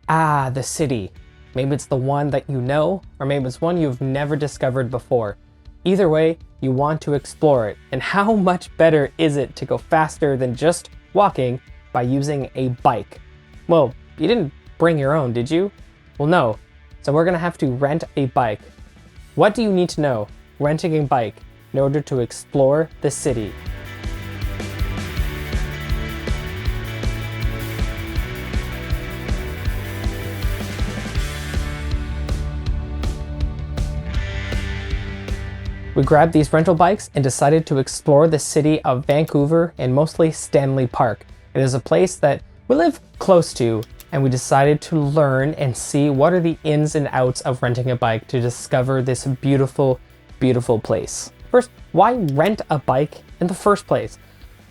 Ah, the city. Maybe it's the one that you know, or maybe it's one you've never discovered before. Either way, you want to explore it. And how much better is it to go faster than just walking by using a bike? Well, you didn't bring your own, did you? Well, no. So we're gonna have to rent a bike. What do you need to know renting a bike in order to explore the city? We grabbed these rental bikes and decided to explore the city of Vancouver and mostly Stanley Park. It is a place that we live close to, and we decided to learn and see what are the ins and outs of renting a bike to discover this beautiful, beautiful place. First, why rent a bike in the first place?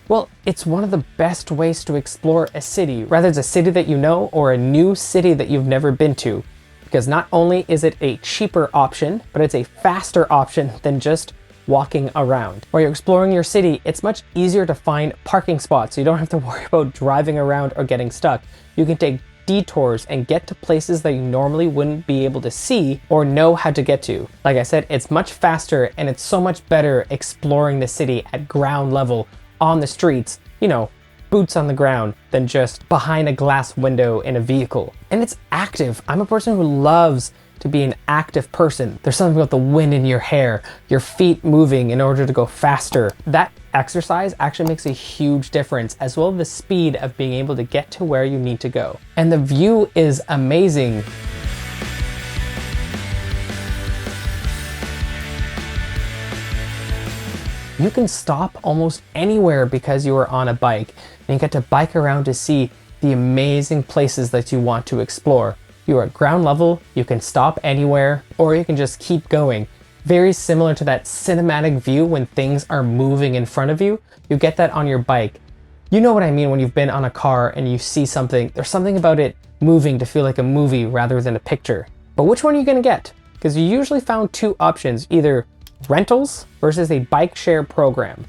Well, it's one of the best ways to explore a city, whether it's a city that you know or a new city that you've never been to. Because not only is it a cheaper option, but it's a faster option than just walking around. While you're exploring your city, it's much easier to find parking spots, so you don't have to worry about driving around or getting stuck. You can take detours and get to places that you normally wouldn't be able to see or know how to get to. Like I said, it's much faster and it's so much better exploring the city at ground level on the streets, you know, boots on the ground, than just behind a glass window in a vehicle. And it's active. I'm a person who loves to be an active person. There's something about the wind in your hair, your feet moving in order to go faster. That exercise actually makes a huge difference, as well as the speed of being able to get to where you need to go. And the view is amazing. You can stop almost anywhere because you are on a bike, and you get to bike around to see the amazing places that you want to explore. You are at ground level, you can stop anywhere, or you can just keep going. Very similar to that cinematic view when things are moving in front of you. You get that on your bike. You know what I mean when you've been on a car and you see something, there's something about it moving to feel like a movie rather than a picture. But which one are you gonna get? Because you usually found two options, either rentals versus a bike share program.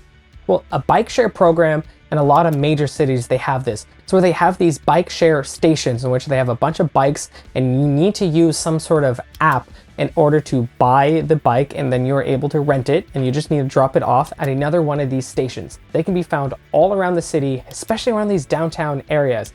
Well, a bike share program, in a lot of major cities, they have this. So they have these bike share stations in which they have a bunch of bikes, and you need to use some sort of app in order to buy the bike, and then you're able to rent it, and you just need to drop it off at another one of these stations. They can be found all around the city, especially around these downtown areas.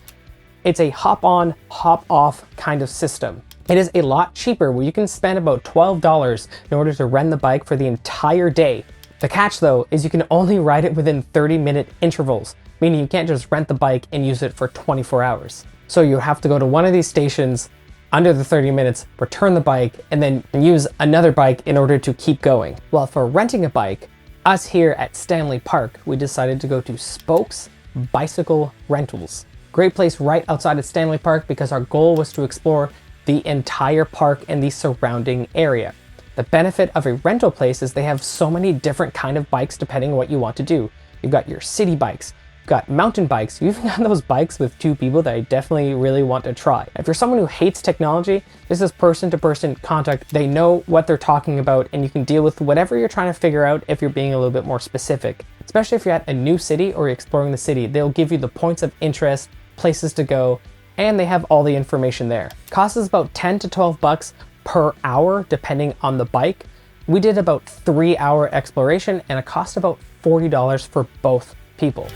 It's a hop on, hop off kind of system. It is a lot cheaper, where you can spend about $12 in order to rent the bike for the entire day. The catch though is you can only ride it within 30-minute intervals, meaning you can't just rent the bike and use it for 24 hours. So you have to go to one of these stations under the 30 minutes, return the bike, and then use another bike in order to keep going. Well, for renting a bike, us here at Stanley Park, we decided to go to Spokes Bicycle Rentals. Great place right outside of Stanley Park, because our goal was to explore the entire park and the surrounding area. The benefit of a rental place is they have so many different kind of bikes depending on what you want to do. You've got your city bikes, you've got mountain bikes, you've even got those bikes with two people that I definitely really want to try. If you're someone who hates technology, this is person-to-person contact. They know what they're talking about, and you can deal with whatever you're trying to figure out if you're being a little bit more specific. Especially if you're at a new city or you're exploring the city, they'll give you the points of interest, places to go, and they have all the information there. Cost is about 10 to 12 bucks per hour, depending on the bike. We did about 3-hour exploration, and it cost about $40 for both people.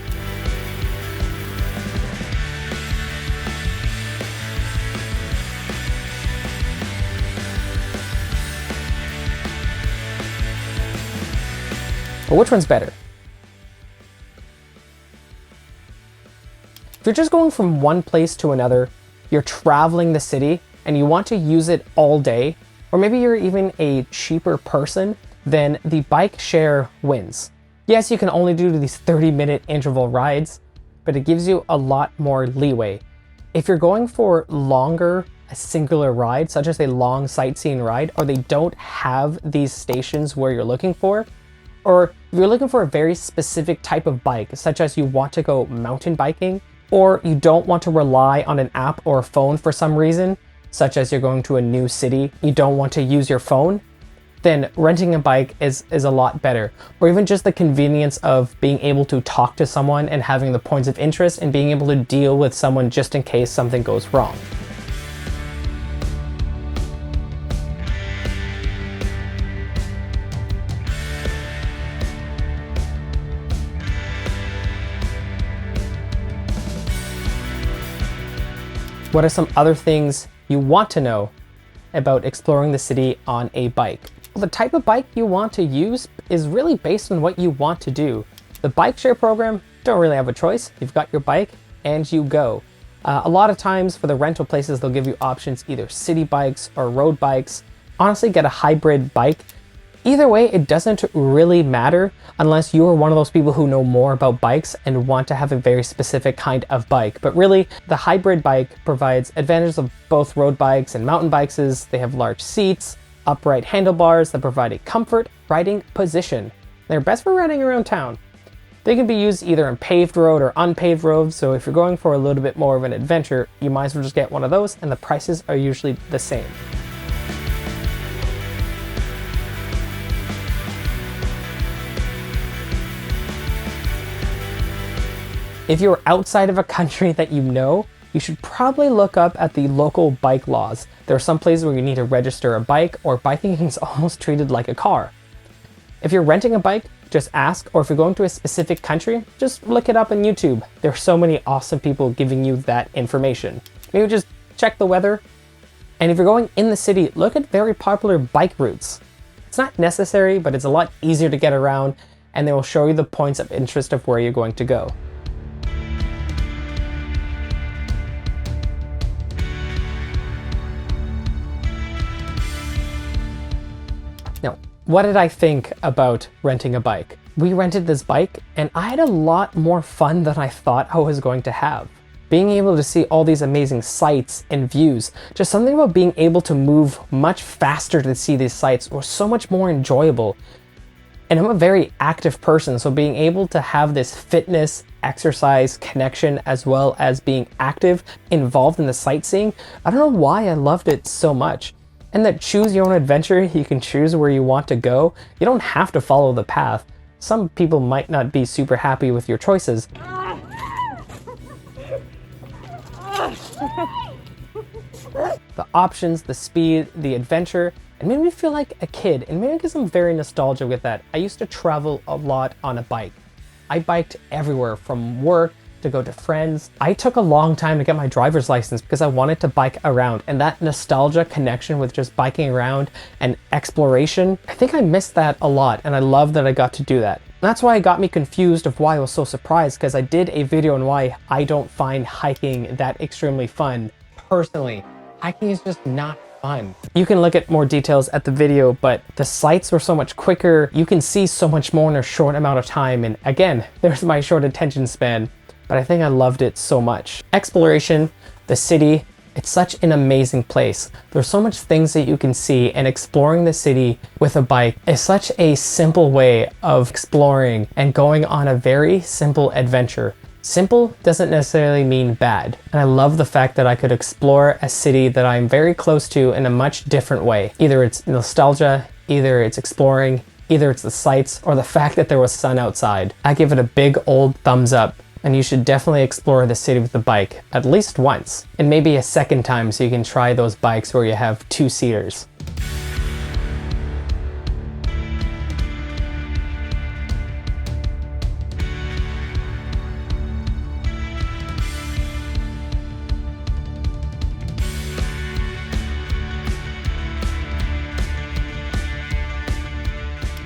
But which one's better? If you're just going from one place to another, you're traveling the city, and you want to use it all day, or maybe you're even a cheaper person, then the bike share wins. Yes, you can only do these 30-minute interval rides, but it gives you a lot more leeway. If you're going for longer, a singular ride, such as a long sightseeing ride, or they don't have these stations where you're looking for, or if you're looking for a very specific type of bike, such as you want to go mountain biking, or you don't want to rely on an app or a phone for some reason, such as you're going to a new city, you don't want to use your phone, then renting a bike is a lot better. Or even just the convenience of being able to talk to someone and having the points of interest and being able to deal with someone just in case something goes wrong. What are some other things you want to know about exploring the city on a bike? Well, the type of bike you want to use is really based on what you want to do. The bike share program, don't really have a choice. You've got your bike and you go. A lot of times for the rental places, they'll give you options, either city bikes or road bikes. Honestly, get a hybrid bike. Either way, it doesn't really matter unless you are one of those people who know more about bikes and want to have a very specific kind of bike. But really, the hybrid bike provides advantages of both road bikes and mountain bikes. They have large seats, upright handlebars that provide a comfort riding position. They're best for riding around town. They can be used either on paved road or unpaved roads, so if you're going for a little bit more of an adventure, you might as well just get one of those, and the prices are usually the same. If you're outside of a country that you know, you should probably look up at the local bike laws. There are some places where you need to register a bike, or biking is almost treated like a car. If you're renting a bike, just ask, or if you're going to a specific country, just look it up on YouTube. There are so many awesome people giving you that information. Maybe just check the weather. And if you're going in the city, look at very popular bike routes. It's not necessary, but it's a lot easier to get around, and they will show you the points of interest of where you're going to go. Now, what did I think about renting a bike? We rented this bike and I had a lot more fun than I thought I was going to have. Being able to see all these amazing sights and views, just something about being able to move much faster to see these sights was so much more enjoyable. And I'm a very active person, so being able to have this fitness, exercise connection, as well as being active, involved in the sightseeing, I don't know why I loved it so much. And that choose your own adventure, you can choose where you want to go. You don't have to follow the path. Some people might not be super happy with your choices. The options, the speed, the adventure, it made me feel like a kid, and maybe because I'm very nostalgic with that. I used to travel a lot on a bike. I biked everywhere from work to go to friends. I took a long time to get my driver's license because I wanted to bike around, and that nostalgia connection with just biking around and exploration, I think I missed that a lot, and I love that I got to do that. And that's why it got me confused of why I was so surprised, because I did a video on why I don't find hiking that extremely fun. Personally, hiking is just not fun. You can look at more details at the video, but the sights were so much quicker. You can see so much more in a short amount of time, and again, there's my short attention span. But I think I loved it so much. Exploration, the city, it's such an amazing place. There's so much things that you can see, and exploring the city with a bike is such a simple way of exploring and going on a very simple adventure. Simple doesn't necessarily mean bad. And I love the fact that I could explore a city that I'm very close to in a much different way. Either it's nostalgia, either it's exploring, either it's the sights, or the fact that there was sun outside. I give it a big old thumbs up. And you should definitely explore the city with the bike at least once, and maybe a second time so you can try those bikes where you have two-seaters.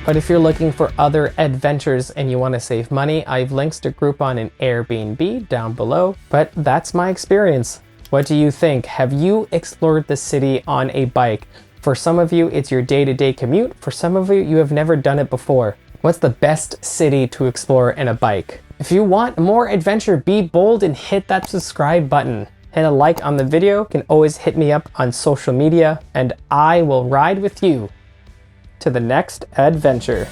But if you're looking for other adventures and you want to save money, I have links to Groupon and Airbnb down below. But that's my experience. What do you think? Have you explored the city on a bike? For some of you, it's your day-to-day commute. For some of you, you have never done it before. What's the best city to explore in a bike? If you want more adventure, be bold and hit that subscribe button. Hit a like on the video. You can always hit me up on social media, and I will ride with you to the next adventure.